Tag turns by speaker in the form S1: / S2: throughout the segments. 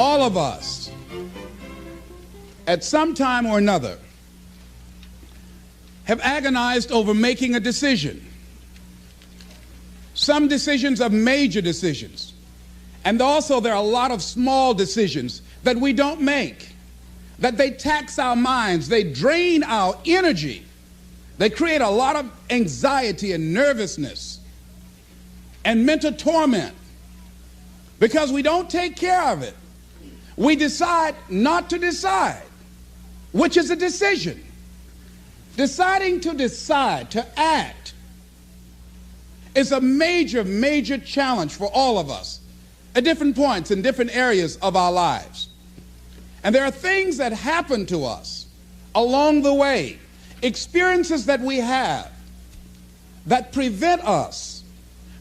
S1: All of us, at some time or another, have agonized over making a decision. Some decisions are major decisions. And also there are a lot of small decisions that we don't make, that they tax our minds, they drain our energy, they create a lot of anxiety and nervousness and mental torment because we don't take care of it. We decide not to decide, which is a decision. Deciding to decide, to act, is a major, major challenge for all of us at different points in different areas of our lives. And there are things that happen to us along the way, experiences that we have that prevent us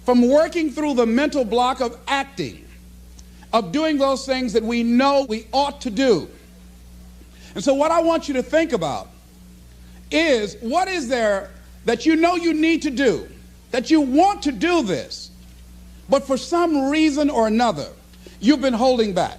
S1: from working through the mental block of acting, of doing those things that we know we ought to do. And so what I want you to think about is, what is there that you know you need to do, that you want to do this, but for some reason or another, you've been holding back.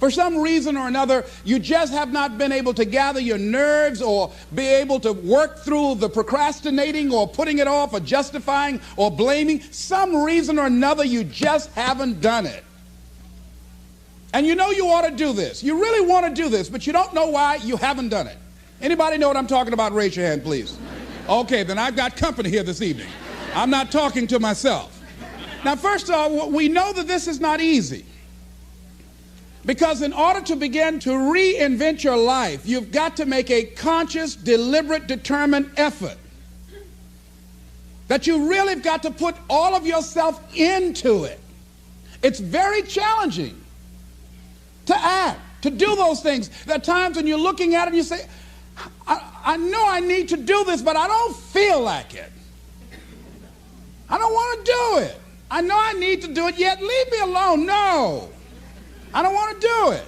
S1: For some reason or another, you just have not been able to gather your nerves or be able to work through the procrastinating or putting it off or justifying or blaming. Some reason or another, you just haven't done it. And you know you ought to do this. You really want to do this, but you don't know why you haven't done it. Anybody know what I'm talking about? Raise your hand, please. Okay, then I've got company here this evening. I'm not talking to myself. Now, first of all, we know that this is not easy. Because in order to begin to reinvent your life, you've got to make a conscious, deliberate, determined effort. That you really have got to put all of yourself into it. It's very challenging to act, to do those things. There are times when you're looking at it and you say, I know I need to do this, but I don't feel like it. I don't want to do it. I know I need to do it, yet leave me alone. No, I don't want to do it.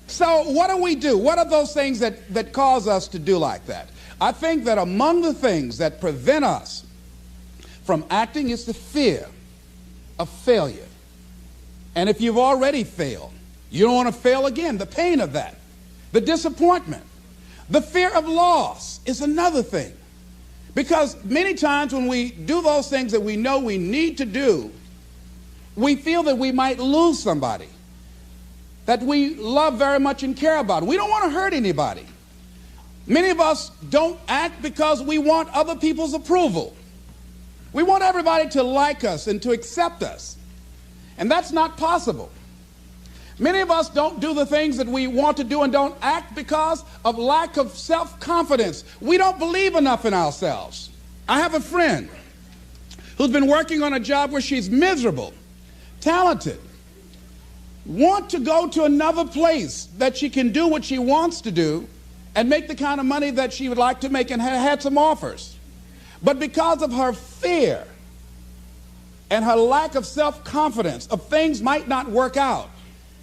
S1: So what do we do? What are those things that cause us to do like that? I think that among the things that prevent us from acting is the fear of failure. And if you've already failed, you don't want to fail again. The pain of that, the disappointment, the fear of loss is another thing. Because many times when we do those things that we know we need to do, we feel that we might lose somebody that we love very much and care about. We don't want to hurt anybody. Many of us don't act because we want other people's approval. We want everybody to like us and to accept us. And that's not possible. Many of us don't do the things that we want to do and don't act because of lack of self-confidence. We don't believe enough in ourselves. I have a friend who's been working on a job where she's miserable, talented, want to go to another place that she can do what she wants to do and make the kind of money that she would like to make, and had some offers. But because of her fear and her lack of self-confidence of things might not work out,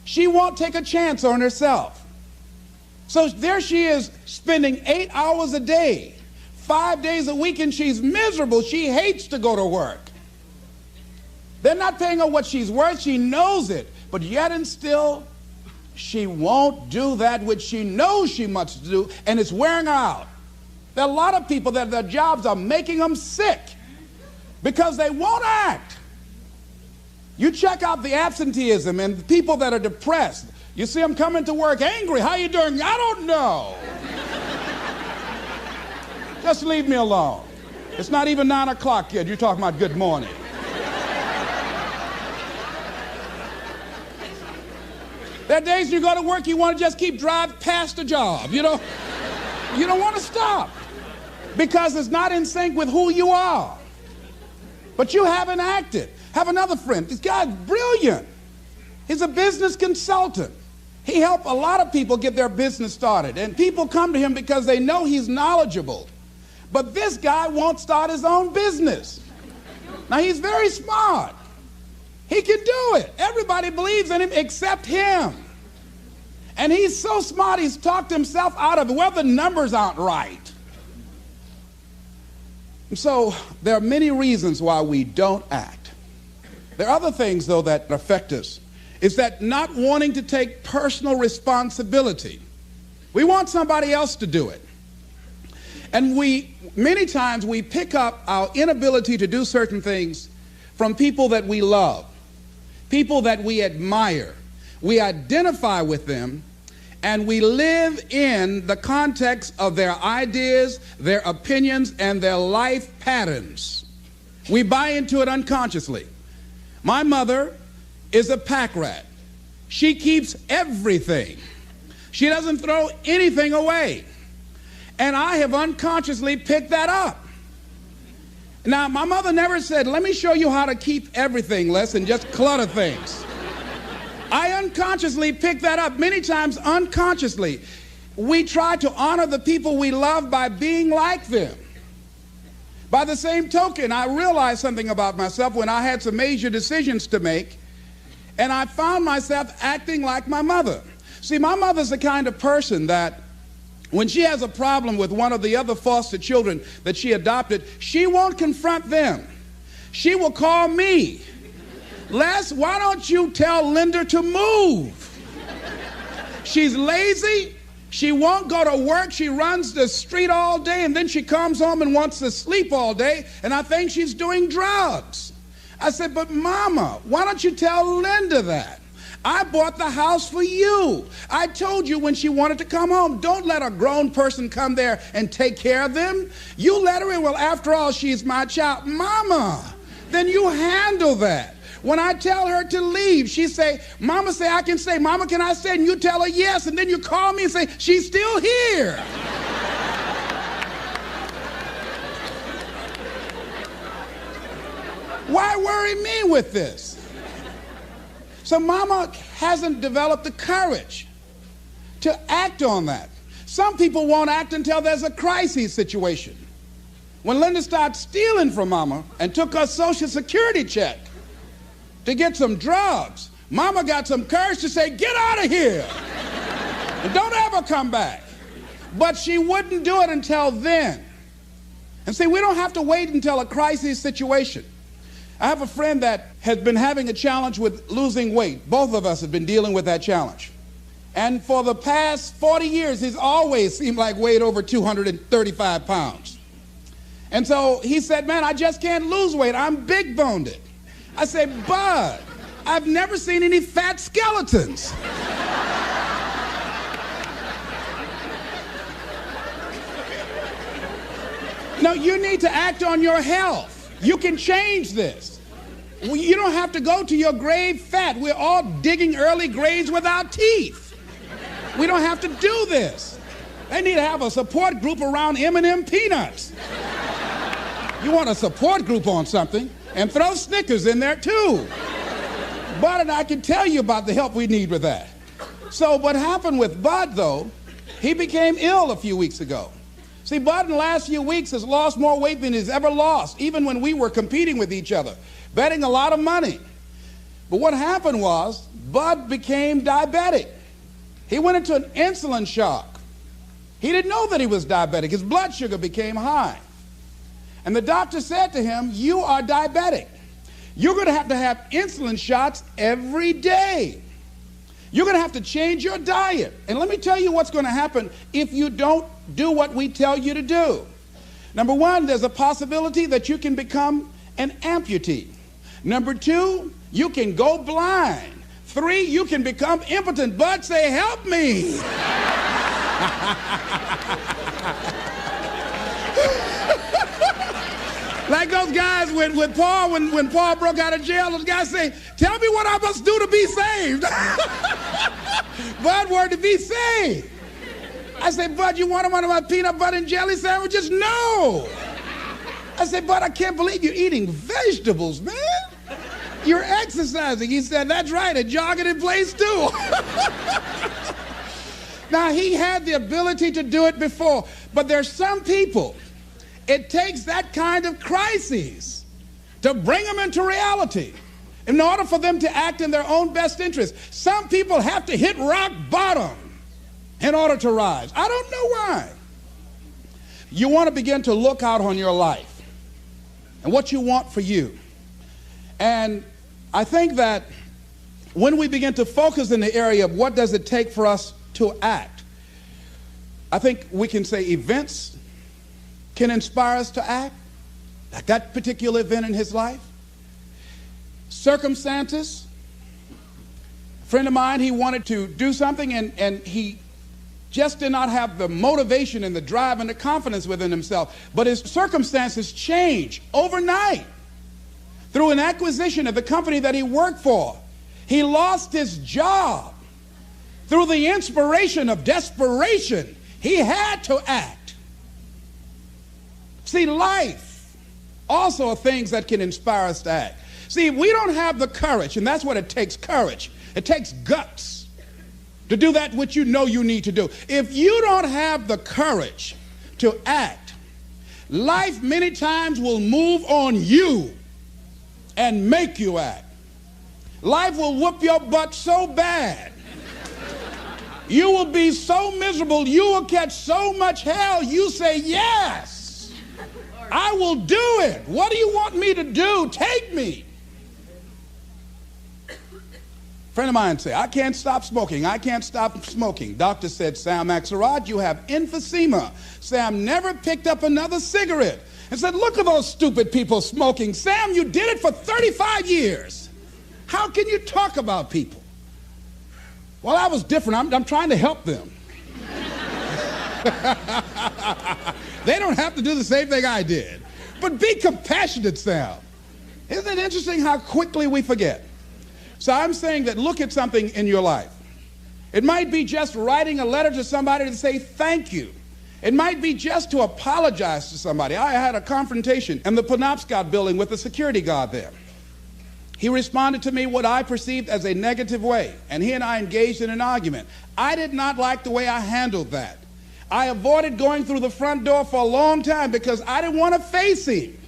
S1: she won't take a chance on herself. So there she is spending 8 hours a day, 5 days a week, and she's miserable. She hates to go to work. They're not paying her what she's worth. She knows it. But yet and still, she won't do that which she knows she must do, and it's wearing her out. There are a lot of people that their jobs are making them sick because they won't act. You check out the absenteeism and the people that are depressed. You see them coming to work angry. How you doing? I don't know. Just leave me alone. It's not even 9 o'clock yet. You're talking about good morning. There are days you go to work, you want to just keep driving past the job. You don't want to stop because it's not in sync with who you are. But you haven't acted. Have another friend. This guy's brilliant. He's a business consultant. He helped a lot of people get their business started. And people come to him because they know he's knowledgeable. But this guy won't start his own business. Now, he's very smart. He can do it. Everybody believes in him except him. And he's so smart, he's talked himself out of it. Well, the numbers aren't right. And so there are many reasons why we don't act. There are other things, though, that affect us is that not wanting to take personal responsibility. We want somebody else to do it. And many times we pick up our inability to do certain things from people that we love, people that we admire. We identify with them, and we live in the context of their ideas, their opinions, and their life patterns. We buy into it unconsciously. My mother is a pack rat. She keeps everything. She doesn't throw anything away. And I have unconsciously picked that up. Now, my mother never said, let me show you how to keep everything, Les, and just clutter things. I unconsciously picked that up, many times unconsciously. We try to honor the people we love by being like them. By the same token, I realized something about myself when I had some major decisions to make, and I found myself acting like my mother. See, my mother's the kind of person that when she has a problem with one of the other foster children that she adopted, she won't confront them. She will call me. Les, why don't you tell Linda to move? She's lazy. She won't go to work. She runs the street all day, and then she comes home and wants to sleep all day, and I think she's doing drugs. I said, but Mama, why don't you tell Linda that? I bought the house for you. I told you when she wanted to come home, don't let a grown person come there and take care of them. You let her in. Well, after all, she's my child. Mama, then you handle that. When I tell her to leave, she say, Mama say I can stay. Mama, can I stay? And you tell her yes, and then you call me and say, she's still here. Why worry me with this? So Mama hasn't developed the courage to act on that. Some people won't act until there's a crisis situation. When Linda started stealing from Mama and took her Social Security check to get some drugs, Mama got some courage to say, get out of here and don't ever come back. But she wouldn't do it until then. And see, we don't have to wait until a crisis situation. I have a friend that has been having a challenge with losing weight. Both of us have been dealing with that challenge. And for the past 40 years, he's always seemed like weighed over 235 pounds. And so he said, man, I just can't lose weight. I'm big-boned. I said, Bud, I've never seen any fat skeletons. No, you need to act on your health. You can change this. You don't have to go to your grave fat. We're all digging early graves with our teeth. We don't have to do this. They need to have a support group around M&M peanuts. You want a support group on something, and throw Snickers in there too. Bud and I can tell you about the help we need with that. So what happened with Bud, though, he became ill a few weeks ago. See, Bud in the last few weeks has lost more weight than he's ever lost, even when we were competing with each other, betting a lot of money. But what happened was, Bud became diabetic. He went into an insulin shock. He didn't know that he was diabetic. His blood sugar became high. And the doctor said to him, you are diabetic. You're going to have insulin shots every day. You're going to have to change your diet. And let me tell you what's going to happen if you don't do what we tell you to do. Number one, there's a possibility that you can become an amputee. Number two, you can go blind. Three, you can become impotent. Bud, say, help me. Like those guys with Paul, when Paul broke out of jail, those guys say, tell me what I must do to be saved. Bud wanted to be saved. I said, Bud, you want one of my peanut butter and jelly sandwiches? No. I said, Bud, I can't believe you're eating vegetables, man. You're exercising. He said, that's right, and jogging in place too. Now, he had the ability to do it before, but there's some people, it takes that kind of crisis to bring them into reality in order for them to act in their own best interest. Some people have to hit rock bottom in order to rise. I don't know why. You want to begin to look out on your life and what you want for you. And I think that when we begin to focus in the area of what does it take for us to act, I think we can say events can inspire us to act, like that particular event in his life. Circumstances. A friend of mine, he wanted to do something and he just did not have the motivation and the drive and the confidence within himself. But his circumstances changed overnight through an acquisition of the company that he worked for. He lost his job through the inspiration of desperation. He had to act. See, life also are things that can inspire us to act. See, if we don't have the courage, and that's what it takes, courage. It takes guts to do that which you know you need to do. If you don't have the courage to act, life many times will move on you and make you act. Life will whoop your butt so bad. You will be so miserable, you will catch so much hell, you say, yes, I will do it. What do you want me to do? Take me. Friend of mine said, I can't stop smoking. I can't stop smoking. Doctor said, Sam Axelrod, you have emphysema. Sam never picked up another cigarette and said, look at those stupid people smoking. Sam, you did it for 35 years. How can you talk about people? Well, I was different. I'm trying to help them. They don't have to do the same thing I did. But be compassionate, Sam. Isn't it interesting how quickly we forget? So I'm saying that look at something in your life. It might be just writing a letter to somebody to say thank you. It might be just to apologize to somebody. I had a confrontation in the Penobscot building with a security guard there. He responded to me what I perceived as a negative way, and he and I engaged in an argument. I did not like the way I handled that. I avoided going through the front door for a long time because I didn't want to face him.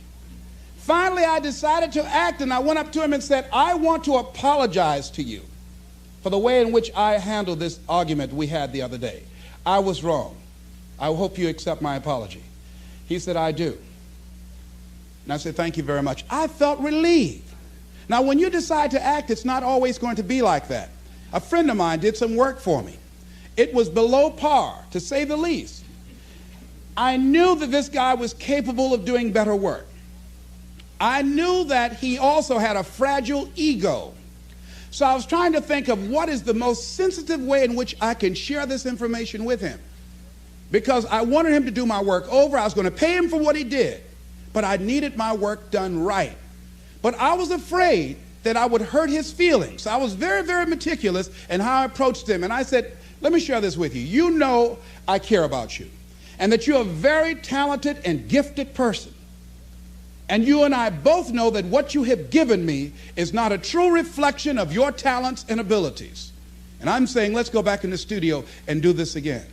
S1: Finally, I decided to act, and I went up to him and said, I want to apologize to you for the way in which I handled this argument we had the other day. I was wrong. I hope you accept my apology. He said, I do. And I said, thank you very much. I felt relieved. Now, when you decide to act, it's not always going to be like that. A friend of mine did some work for me. It was below par, to say the least. I knew that this guy was capable of doing better work. I knew that he also had a fragile ego. So I was trying to think of what is the most sensitive way in which I can share this information with him. Because I wanted him to do my work over. I was going to pay him for what he did. But I needed my work done right. But I was afraid that I would hurt his feelings. I was very, very meticulous in how I approached him. And I said, let me share this with you. You know I care about you. And that you're a very talented and gifted person. And you and I both know that what you have given me is not a true reflection of your talents and abilities. And I'm saying, let's go back in the studio and do this again.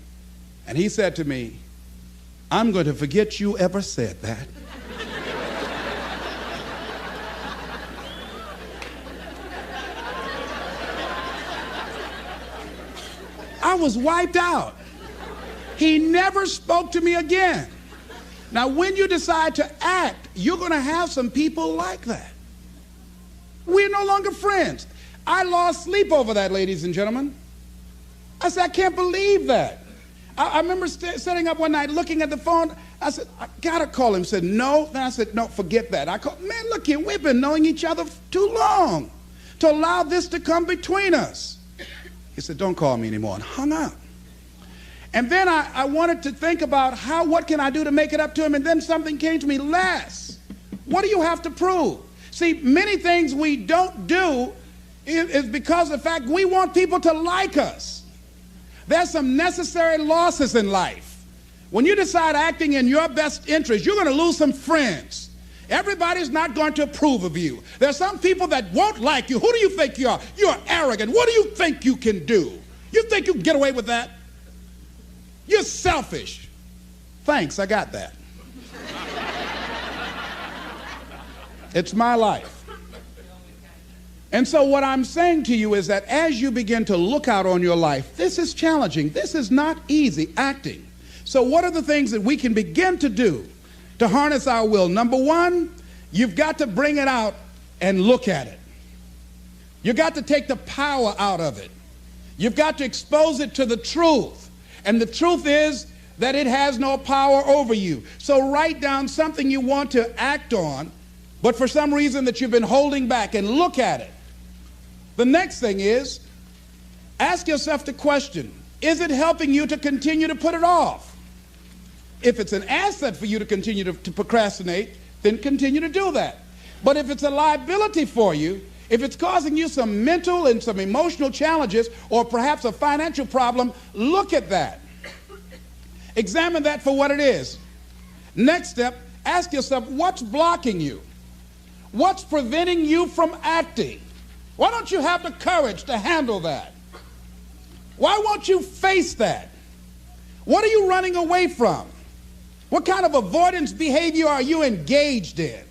S1: And he said to me, I'm going to forget you ever said that. I was wiped out. He never spoke to me again. Now, when you decide to act, you're going to have some people like that. We're no longer friends. I lost sleep over that, ladies and gentlemen. I said, I can't believe that. I remember sitting up one night looking at the phone. I said, I got to call him. He said, no. Then I said, no, forget that. I called, man, look here, we've been knowing each other too long to allow this to come between us. He said, don't call me anymore, and hung up. And then I wanted to think about what can I do to make it up to him, and then something came to me, Les, what do you have to prove? See, many things we don't do is because of the fact we want people to like us. There's some necessary losses in life. When you decide acting in your best interest, you're going to lose some friends. Everybody's not going to approve of you. There's some people that won't like you. Who do you think you are? You're arrogant. What do you think you can do? You think you can get away with that? You're selfish. Thanks, I got that. It's my life. And so what I'm saying to you is that as you begin to look out on your life, this is challenging. This is not easy, acting. So what are the things that we can begin to do to harness our will? Number one, you've got to bring it out and look at it. You got to take the power out of it. You've got to expose it to the truth. And the truth is that it has no power over you. So write down something you want to act on, but for some reason that you've been holding back, and look at it. The next thing is, ask yourself the question, is it helping you to continue to put it off? If it's an asset for you to continue to procrastinate, then continue to do that. But if it's a liability for you, if it's causing you some mental and some emotional challenges, or perhaps a financial problem, look at that. Examine that for what it is. Next step, ask yourself, what's blocking you? What's preventing you from acting? Why don't you have the courage to handle that? Why won't you face that? What are you running away from? What kind of avoidance behavior are you engaged in?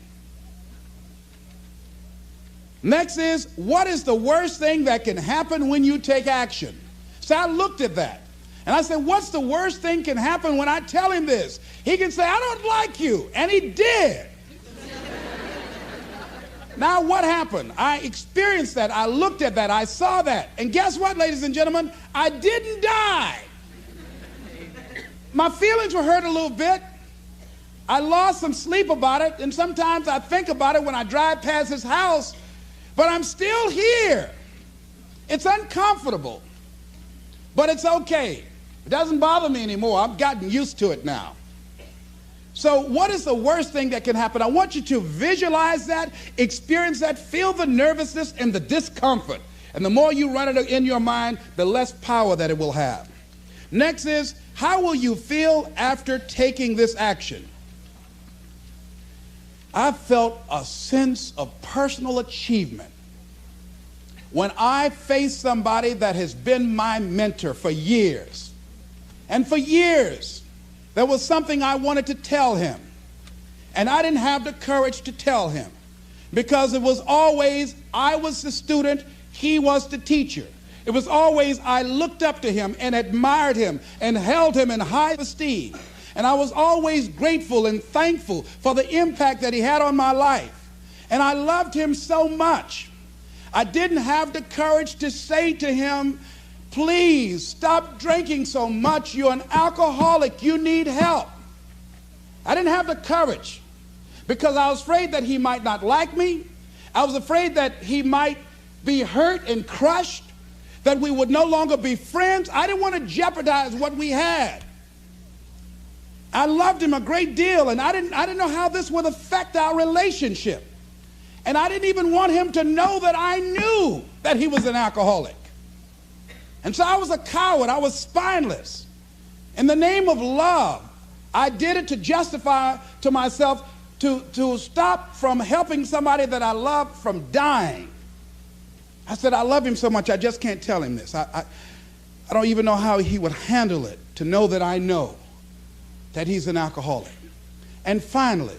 S1: Next is, what is the worst thing that can happen when you take action? So I looked at that. And I said, what's the worst thing can happen when I tell him this? He can say, I don't like you. And he did. Now what happened? I experienced that. I looked at that. I saw that. And guess what, ladies and gentlemen? I didn't die. My feelings were hurt a little bit. I lost some sleep about it. And sometimes I think about it when I drive past his house. But I'm still here. It's uncomfortable. But it's okay. It doesn't bother me anymore. I've gotten used to it now. So what is the worst thing that can happen? I want you to visualize that, experience that, feel the nervousness and the discomfort. And the more you run it in your mind, the less power that it will have. Next is, how will you feel after taking this action? I felt a sense of personal achievement when I faced somebody that has been my mentor for years. And for years, there was something I wanted to tell him. And I didn't have the courage to tell him because it was always, I was the student, he was the teacher. It was always, I looked up to him and admired him and held him in high esteem. And I was always grateful and thankful for the impact that he had on my life. And I loved him so much. I didn't have the courage to say to him, please stop drinking so much. You're an alcoholic. You need help. I didn't have the courage because I was afraid that he might not like me. I was afraid that he might be hurt and crushed, that we would no longer be friends. I didn't want to jeopardize what we had. I loved him a great deal, and I didn't know how this would affect our relationship. And I didn't even want him to know that I knew that he was an alcoholic. And so I was a coward. I was spineless. In the name of love, I did it to justify to myself to stop from helping somebody that I loved from dying. I said, I love him so much, I just can't tell him this. I don't even know how he would handle it, to know that I know that he's an alcoholic. And finally,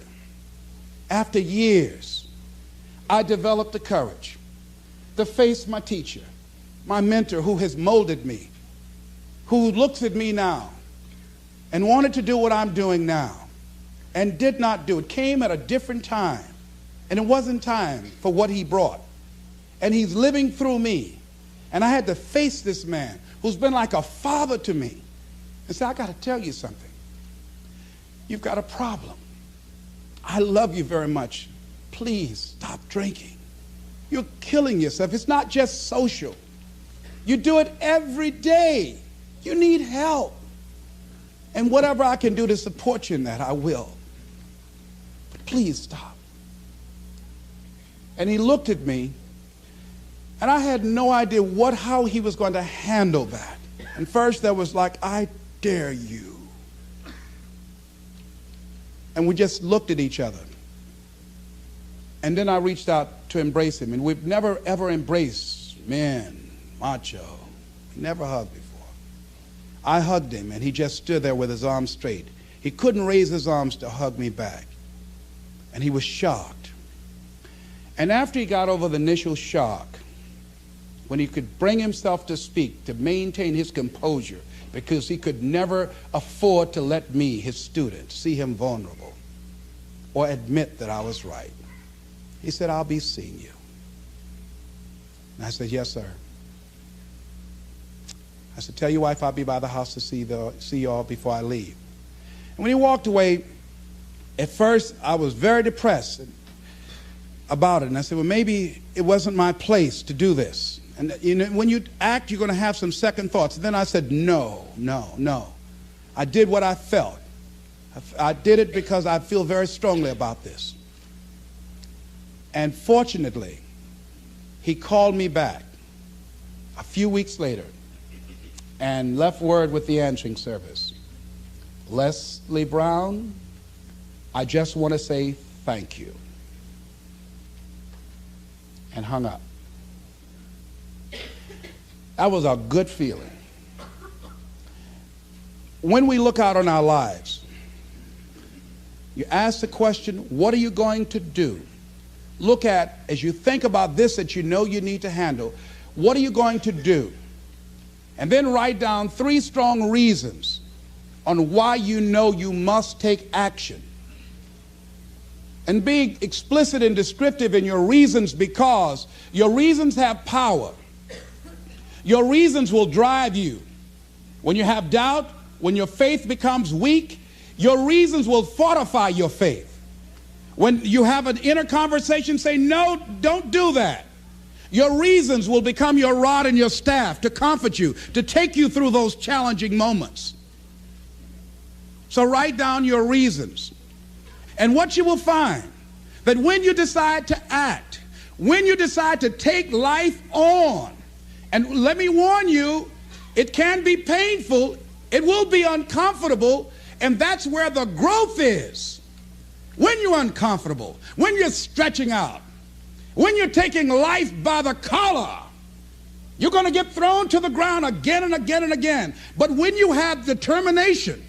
S1: after years, I developed the courage to face my teacher, my mentor who has molded me, who looks at me now and wanted to do what I'm doing now and did not do it. Came at a different time, and it wasn't time for what he brought. And he's living through me. And I had to face this man who's been like a father to me and say, I got to tell you something. You've got a problem. I love you very much. Please stop drinking. You're killing yourself. It's not just social. You do it every day. You need help. And whatever I can do to support you in that, I will. But please stop. And he looked at me, and I had no idea how he was going to handle that. And first there was like, I dare you. And we just looked at each other. And then I reached out to embrace him. And we've never, ever embraced men, macho. Never hugged before. I hugged him, and he just stood there with his arms straight. He couldn't raise his arms to hug me back. And he was shocked. And after he got over the initial shock, when he could bring himself to speak, to maintain his composure, because he could never afford to let me, his student, see him vulnerable or admit that I was right. He said, I'll be seeing you. And I said, yes, sir. I said, tell your wife I'll be by the house to see you all before I leave. And when he walked away, at first I was very depressed about it. And I said, well, maybe it wasn't my place to do this. And you know, when you act, you're going to have some second thoughts. And then I said, no. I did what I felt. I did it because I feel very strongly about this. And fortunately, he called me back a few weeks later and left word with the answering service. Leslie Brown, I just want to say thank you. And hung up. That was a good feeling. When we look out on our lives, you ask the question, what are you going to do? Look at, as you think about this that you know you need to handle, what are you going to do? And then write down 3 strong reasons on why you know you must take action. And be explicit and descriptive in your reasons, because your reasons have power. Your reasons will drive you. When you have doubt, when your faith becomes weak, your reasons will fortify your faith. When you have an inner conversation, say, no, don't do that. Your reasons will become your rod and your staff to comfort you, to take you through those challenging moments. So write down your reasons. And what you will find, that when you decide to act, when you decide to take life on, and let me warn you, it can be painful, it will be uncomfortable, and that's where the growth is. When you're uncomfortable, when you're stretching out, when you're taking life by the collar, you're going to get thrown to the ground again and again and again. But when you have determination,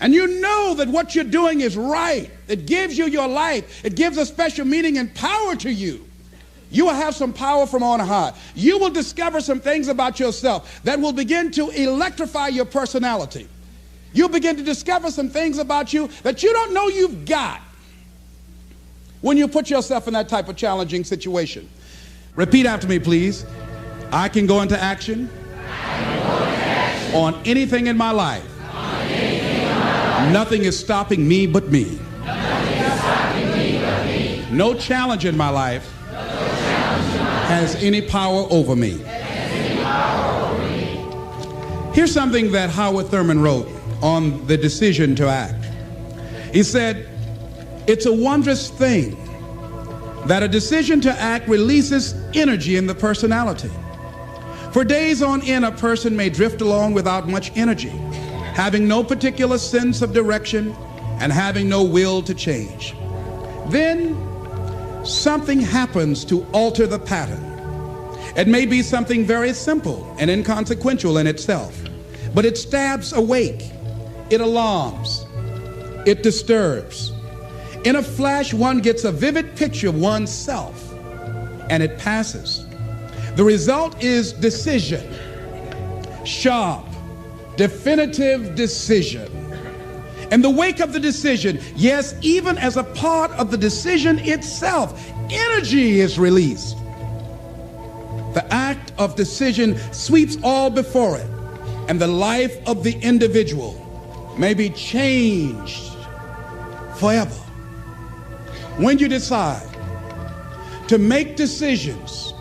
S1: and you know that what you're doing is right, it gives you your life, it gives a special meaning and power to you, you will have some power from on high. You will discover some things about yourself that will begin to electrify your personality. You'll begin to discover some things about you that you don't know you've got when you put yourself in that type of challenging situation. Repeat after me, please. I can go into action, on anything in my life. Nothing is stopping me but me. No challenge in my life has any power over me. Here's something that Howard Thurman wrote on the decision to act. He said, it's a wondrous thing that a decision to act releases energy in the personality. For days on end, a person may drift along without much energy, having no particular sense of direction and having no will to change. Then something happens to alter the pattern. It may be something very simple and inconsequential in itself, but it stabs awake, it alarms, it disturbs. In a flash, one gets a vivid picture of oneself, and it passes. The result is decision, sharp, definitive decision. In the wake of the decision, yes, even as a part of the decision itself, energy is released. The act of decision sweeps all before it, and the life of the individual may be changed forever. When you decide to make decisions,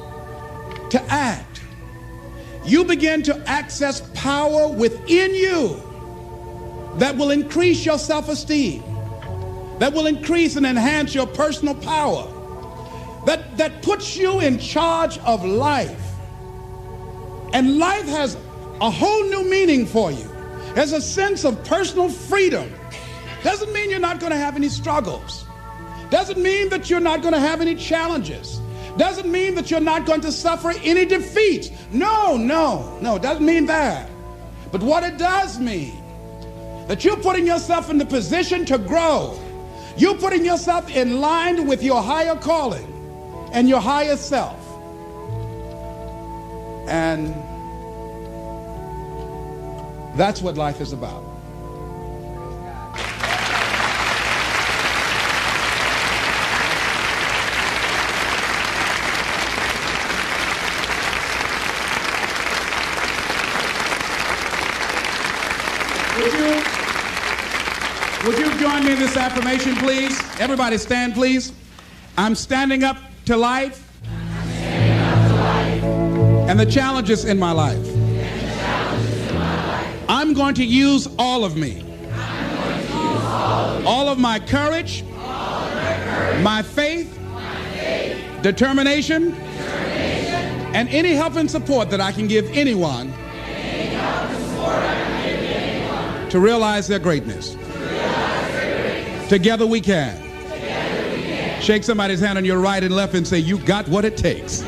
S1: to act, you begin to access power within you that will increase your self-esteem, that will increase and enhance your personal power, that puts you in charge of life. And life has a whole new meaning for you. There's a sense of personal freedom. Doesn't mean you're not going to have any struggles. Doesn't mean that you're not going to have any challenges. Doesn't mean that you're not going to suffer any defeats. No, doesn't mean that. But what it does mean, that you're putting yourself in the position to grow. You're putting yourself in line with your higher calling and your higher self. And that's what life is about. Would you join me in this affirmation, please? Everybody stand, please. I'm standing up to life. And the challenges in my life. I'm going to use all of me. All of my courage, my faith, determination, and any help and support that I can give anyone to realize their greatness. Together we can. Shake somebody's hand on your right and left and say, you got what it takes.